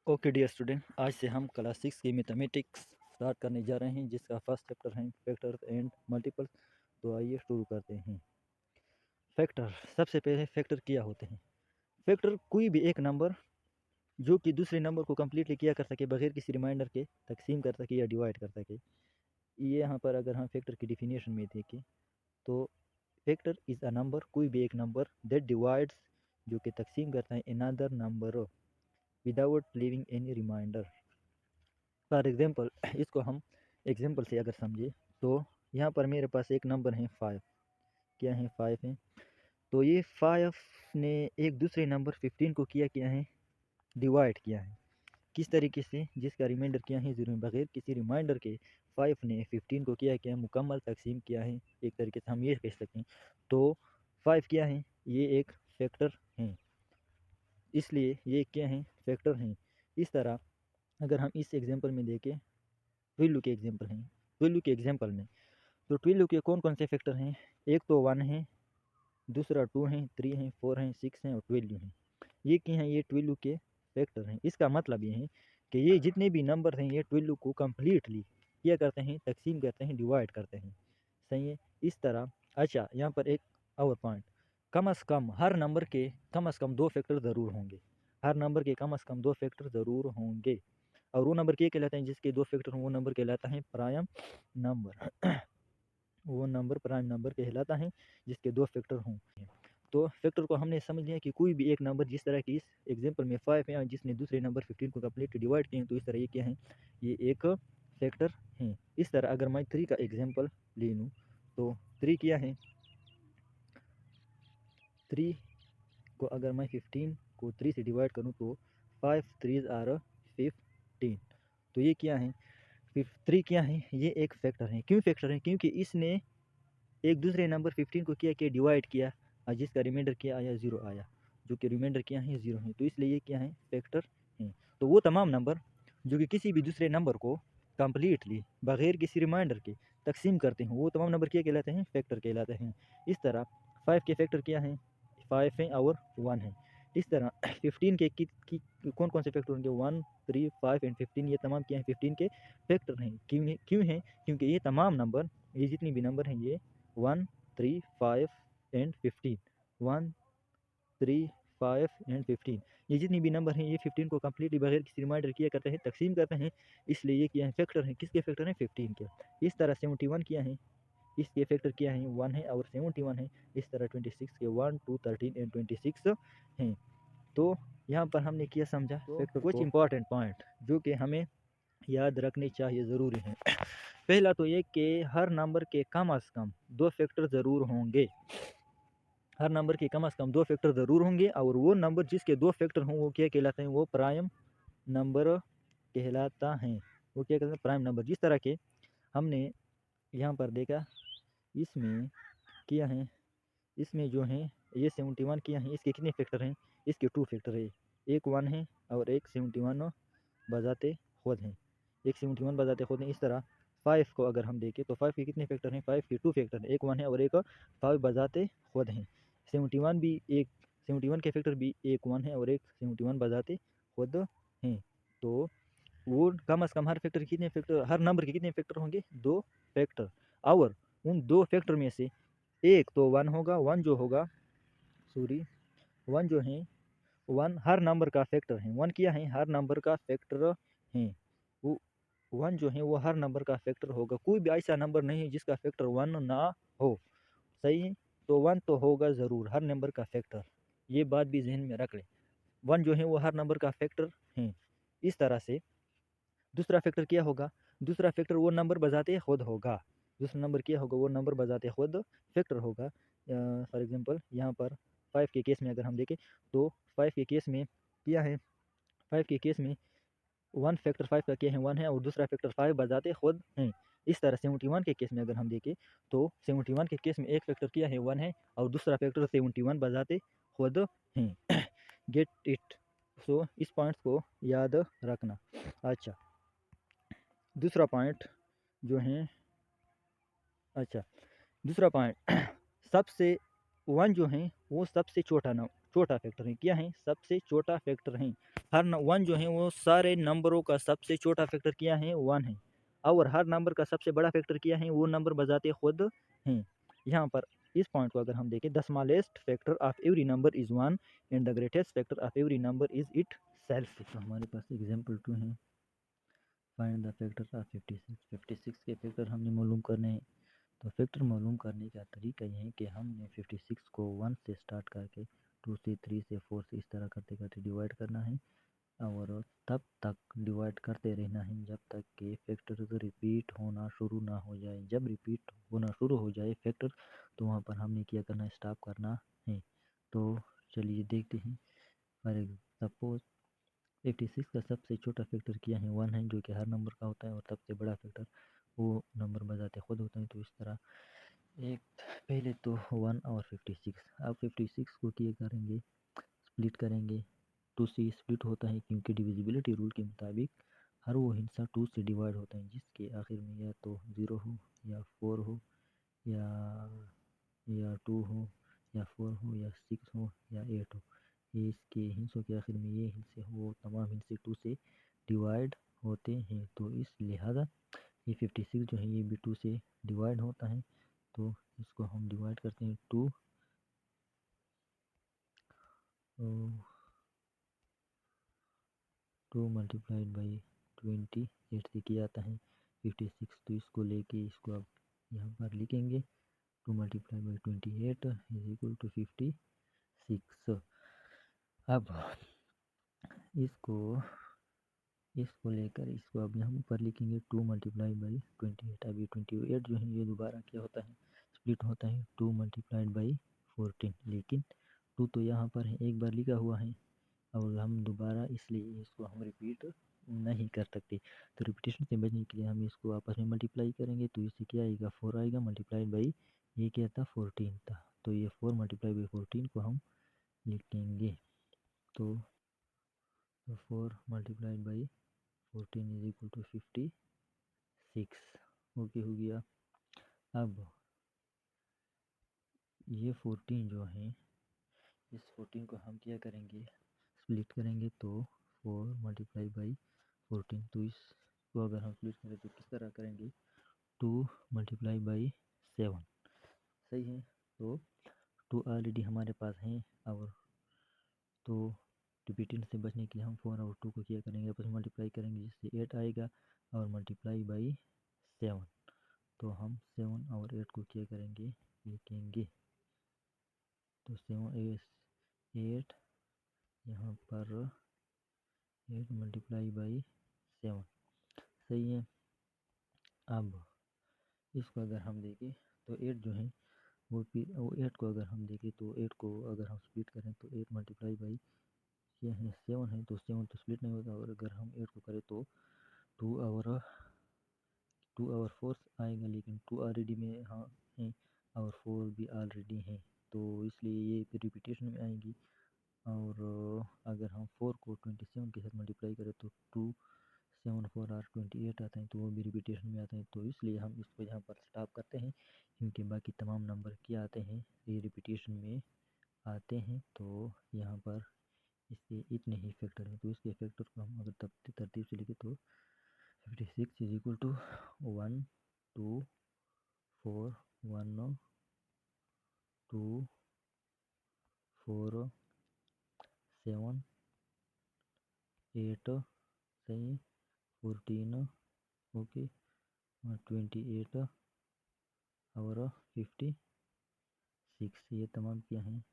Okay dear student, आज से हम क्लास 6 की मैथमेटिक्स स्टार्ट करने जा रहे हैं, जिसका फर्स्ट चैप्टर है फैक्टर्स एंड मल्टीपल्स। तो आइए शुरू करते हैं। फैक्टर, सबसे पहले फैक्टर क्या होते हैं। फैक्टर कोई भी एक नंबर जो कि दूसरे नंबर को कम्प्लीटली किया कर सके, बगैर किसी रिमाइंडर के तकसीम कर सके या डिवाइड कर सके। ये यहाँ पर अगर हम फैक्टर की डिफिनेशन में देखें तो फैक्टर इज़ अ नंबर, कोई भी एक नंबर दैट डिवाइड्स, जो कि तकसीम करता है another number without living any reminder. For example, इसको हम एग्जाम्पल से अगर समझे तो यहाँ पर मेरे पास एक नंबर है 5। क्या है? 5 है। तो ये 5 ने एक दूसरे नंबर 15 को क्या है? डिवाइड किया है। किस तरीके से? जिसका रिमाइंडर क्या है 0, बगैर किसी रिमाइंडर के 5 ने 15 को क्या है? मुकम्मल तकसीम किया है। एक तरीके से हम ये कह सकते हैं। तो 5 क्या है? ये एक फैक्टर है, इसलिए ये क्या है? फैक्टर हैं। इस तरह अगर हम इस एग्जाम्पल में देखें, ट्वेल्व के एग्जाम्पल हैं, ट्वेल्व के एग्जाम्पल में तो ट्वेल्व के कौन कौन से फैक्टर हैं? एक तो 1 है, दूसरा 2 है, 3 है, 4 है, 6 है और 12 है। ये क्या हैं? ये 12 के फैक्टर हैं। इसका मतलब ये है कि ये जितने भी नंबर हैं ये 12 को कम्प्लीटली क्या करते हैं? तकसीम करते हैं, डिवाइड करते हैं। सही है। इस तरह अच्छा, यहाँ पर एक और पॉइंट, कम अज़ कम हर नंबर के कम अज़ कम 2 फैक्टर ज़रूर होंगे। हर नंबर के कम अज़ कम 2 फैक्टर ज़रूर होंगे। और वो नंबर क्या कहलाते हैं? जिसके 2 फैक्टर हों वो नंबर कहलाता है प्राइम नंबर। वो नंबर प्राइम नंबर कहलाता है जिसके 2 फैक्टर हों। तो फैक्टर को हमने समझ लिया कि कोई भी एक नंबर, जिस तरह की इस एग्जांपल में 5 है, जिसने दूसरे नंबर 15 को कम्प्लीट डिवाइड किए हैं, तो इस तरह ये क्या है? ये एक फैक्टर है। इस तरह अगर मैं 3 का एग्जांपल ले लूँ तो 3 क्या है? 3 को अगर मैं 15 को 3 से डिवाइड करूँ तो 5 3 आर 15। तो ये क्या है? 3 क्या है? ये एक फैक्टर है। क्यों फैक्टर है? क्योंकि इसने एक दूसरे नंबर 15 को क्या डिवाइड किया, और जिसका रिमाइंडर क्या आया? 0 आया, जो कि रिमाइंडर क्या है? 0 है। तो इसलिए ये क्या है? फैक्टर है। तो वो तमाम नंबर जो कि किसी भी दूसरे नंबर को कम्प्लीटली बगैर किसी रिमाइंडर के तकसीम करते हैं, वो तमाम नंबर क्या कहलाते हैं? फैक्टर कहलाते हैं। इस तरह 5 के फैक्टर क्या हैं? 5 हैं और 1 है। इस तरह 15 के कौन कौन से फैक्टर होंगे? 1 3 5 एंड 15। ये तमाम क्या हैं? 15 के फैक्टर हैं। क्यों हैं? क्योंकि ये तमाम नंबर, ये जितनी भी नंबर हैं, ये 1 3 5 एंड 15, 1 3 5 एंड 15, ये जितनी भी नंबर हैं ये 15 को कम्प्लीटली बगैर किसी रिमाइंडर किया करते हैं, तकसीम करते हैं। इसलिए ये क्या है? फैक्टर हैं। किसके फैक्टर हैं? 15 के। इस तरह 71 क्या है? इसके फैक्टर क्या है? 1 है और 71 है। इस तरह 26 के 1 2 13 एंड 26 हैं। तो यहाँ पर हमने क्या समझा? तो फैक्टर कुछ इंपॉर्टेंट पॉइंट जो कि हमें याद रखने चाहिए, ज़रूरी हैं। पहला तो ये कि हर नंबर के कम अज़ कम 2 फैक्टर ज़रूर होंगे। हर नंबर के कम अज़ कम 2 फैक्टर ज़रूर होंगे, और वो नंबर जिसके 2 फैक्टर हों वो क्या कहलाते हैं? वो प्राइम नंबर कहलाता है। वो क्या कहते हैं? Prime number. जिस तरह के हमने यहाँ पर देखा, इसमें क्या है? इसमें जो है ये 71 क्या है? इसके कितने फैक्टर हैं? इसके 2 फैक्टर है। एक 1 है और एक 71 बजाते खुद हैं। एक 71 बजाते खुद हैं। इस तरह 5 को अगर हम देखें तो 5 के कितने फैक्टर हैं? 5 के 2 फैक्टर हैं। एक 1 है और एक 5 बजाते खुद हैं। 71 भी एक 71 के फैक्टर भी एक 1 है और एक 71 बजाते खुद हैं। तो वो कम अज़ कम हर फैक्टर कितने फैक्टर, हर नंबर के कितने फैक्टर होंगे? 2 फैक्टर। और उन 2 फैक्टर में से एक तो 1 होगा। 1 जो होगा, सॉरी, 1 जो है 1 हर नंबर का फैक्टर है। 1 क्या है? हर नंबर का फैक्टर है। वो 1 जो है वो हर नंबर का फैक्टर होगा। कोई भी ऐसा नंबर नहीं है जिसका फैक्टर 1 ना हो। सही है। तो 1 तो होगा ज़रूर हर नंबर का फैक्टर। ये बात भी जहन में रख लें। 1 जो है वो हर नंबर का फैक्टर है। इस तरह से दूसरा फैक्टर क्या होगा? दूसरा फैक्टर वो नंबर बजाते खुद होगा। दूसरा नंबर क्या होगा? वो नंबर बजाते खुद फैक्टर होगा। फॉर एग्जांपल यहाँ पर 5 के केस में अगर हम देखें तो 5 के केस में क्या है? 5 के केस में 1 फैक्टर 5 का क्या है? 1 है और दूसरा फैक्टर 5 बजाते खुद हैं। इस तरह 71 के केस में अगर हम देखें तो 71 के केस में एक फैक्टर क्या है? 1 है और दूसरा फैक्टर 71 बजाते खुद हैं। Get it. सो इस पॉइंट्स को याद रखना। अच्छा, दूसरा पॉइंट जो है, अच्छा, दूसरा पॉइंट सबसे 1 जो है वो सबसे छोटा नंबर, छोटा फैक्टर है। क्या है? सबसे छोटा फैक्टर है। हर वन जो है वो सारे नंबरों का सबसे छोटा फैक्टर क्या है? वन है। और हर नंबर का सबसे बड़ा फैक्टर क्या है? वो नंबर बजाते खुद हैं। यहाँ पर इस पॉइंट को अगर हम देखें, the smallest factor of every number is one and the greatest factor of every number is it self. तो हमारे पास एग्जाम्पल 2 है, फाइंड द फैक्टर ऑफ 56। 56 के फैक्टर हमने मालूम करने हैं। तो फैक्टर मालूम करने का तरीका ये है कि हमने 56 को 1 से स्टार्ट करके 2 से 3 से 4 से इस तरह करते करते डिवाइड करना है और तब तक डिवाइड करते रहना है जब तक कि फैक्टर रिपीट होना शुरू ना हो जाए। जब रिपीट होना शुरू हो जाए फैक्टर, तो वहाँ पर हमने क्या करना है? स्टॉप करना है। तो चलिए देखते हैं। फॉर सपोज 56 का सबसे छोटा फैक्टर क्या है? 1 है, जो कि हर नंबर का होता है, और सबसे बड़ा फैक्टर वो नंबर बजाते खुद होता है। तो इस तरह एक पहले तो 1 और 56। अब 56 को क्या करेंगे? स्प्लिट करेंगे। 2 से स्प्लिट होता है क्योंकि डिविजिबिलिटी रूल के मुताबिक हर वो हिस्सा 2 से डिवाइड होता है जिसके आखिर में या तो 0 हो या 4 हो या 2 हो या 4 हो या 6 हो या 8 हो। ये इसके हिस्सों के आखिर में ये हिस्से हो, तमाम हिस्से 2 से डिवाइड होते हैं। तो इस लिहाजा ये 56 जो है ये भी 2 से डिवाइड होता है। तो इसको हम डिवाइड करते हैं 2 मल्टीप्लाइड बाई 28 से किया जाता है 56। तो इसको लेके इसको अब यहाँ पर लिखेंगे 2 multiply by 28 is equal to 56। अब इसको लेकर इसको अब यहाँ पर लिखेंगे 2 मल्टीप्लाई बाई 28। अब ये 28 जो है ये दोबारा क्या होता है? स्प्लिट होता है 2 मल्टीप्लाइड बाई 14। लेकिन 2 तो यहाँ पर है, एक बार लिखा हुआ है और हम दोबारा इसलिए इसको हम रिपीट नहीं कर सकते। तो रिपीटेशन से बचने के लिए हम इसको आपस में मल्टीप्लाई करेंगे। तो इससे क्या आएगा? 4 आएगा मल्टीप्लाइड बाई ये क्या था? 14 था। तो ये 4 मल्टीप्लाई बाई 14 को हम लिखेंगे। तो 4 multiplied by 14 is equal to 56। Okay, हो गया। अब ये 14 जो है, इस 14 को हम क्या करेंगे? स्प्लिट करेंगे। तो 4 मल्टीप्लाई बाई 14। तो इसको अगर हम स्प्लिट करें तो किस तरह करेंगे? 2 मल्टीप्लाई बाई 7। सही है। तो 2 ऑलरेडी हमारे पास हैं और तो रिपीटिंग से बचने के लिए हम 4 और 2 को क्या करेंगे? आपस में मल्टीप्लाई करेंगे जिससे 8 आएगा और मल्टीप्लाई बाई 7। तो हम 7 और 8 को क्या करेंगे? लिखेंगे। तो 8 यहाँ पर 8 मल्टीप्लाई बाई 7। सही है। अब इसको अगर हम देखें तो 8 जो है वो 8 को अगर हम देखें तो 8 को अगर हम स्प्लिट करें तो 8 मल्टीप्लाई बाई ये है 7 है। तो 7 तो स्प्लिट नहीं होता। और अगर हम 8 को करें तो 2 और 4 आएगा, लेकिन 2 ऑलरेडी में हाँ है और 4 भी ऑलरेडी है। तो इसलिए ये फिर रिपीटेशन में आएंगी। और अगर हम 4 को 27 के साथ मल्टीप्लाई करें तो 2 7 4 और 28 आता है। तो वो भी रिपीटेशन में आता है। तो इसलिए हम इसको यहाँ पर स्टॉप करते हैं क्योंकि बाकी तमाम नंबर क्या आते हैं? ये रिपीटेशन में आते हैं। तो यहाँ पर इसके इतने ही फैक्टर हैं। तो इसके फैक्टर को हम अगर तरतीब से लिखें तो 56 इज इक्वल टू 1 2 4 1 2 4 7 8 सही 14 ओके 28 और 56। ये तमाम क्या हैं?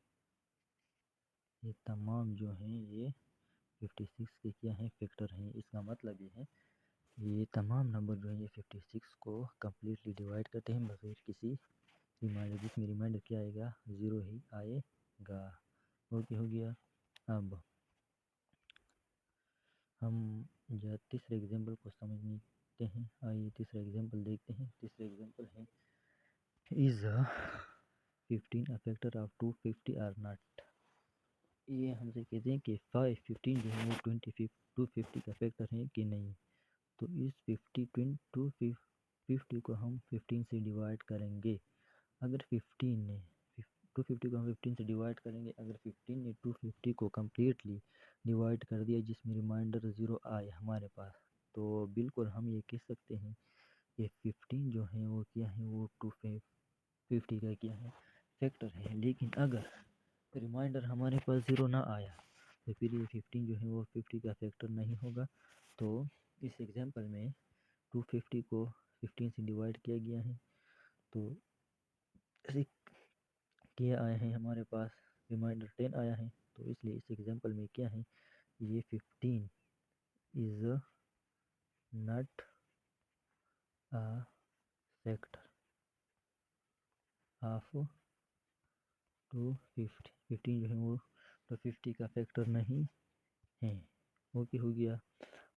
ये तमाम जो हैं ये 56 के क्या हैं? फैक्टर हैं। इसका मतलब ये है ये तमाम नंबर जो है ये 56 को कम्प्लीटली डिवाइड करते हैं बगैर किसी रिमाइंडर, जिसमें रिमाइंडर क्या आएगा? 0 ही आएगा। ओके, हो गया। अब हम जो तीसरे एग्जाम्पल को समझते हैं। आइए तीसरा एग्जाम्पल देखते हैं। तीसरा एग्जाम्पल है is 15 a factor of 250 are not. ये हमसे कहते हैं कि 15 जो है वो 250 का फैक्टर है कि नहीं। तो इस 250 को हम 15 से डिवाइड करेंगे। अगर 15 ने 250 को हम 15 से डिवाइड करेंगे। अगर 15 ने 250 को कम्प्लीटली डिवाइड कर दिया जिसमें रिमाइंडर 0 आए हमारे पास, तो बिल्कुल हम ये कह सकते हैं ये 15 जो है वो क्या है, वो 250 का क्या है, फैक्टर है। लेकिन अगर रिमाइंडर हमारे पास 0 ना आया तो फिर ये 15 जो है वो 50 का फैक्टर नहीं होगा। तो इस एग्जांपल में 250 को 15 से डिवाइड किया गया है, तो क्या आए हैं हमारे पास, रिमाइंडर 10 आया है। तो इसलिए इस एग्जांपल में क्या है, ये 15 is not a factor of 250। 15 जो है वो 250 का फैक्टर नहीं है। ओके, हो गया।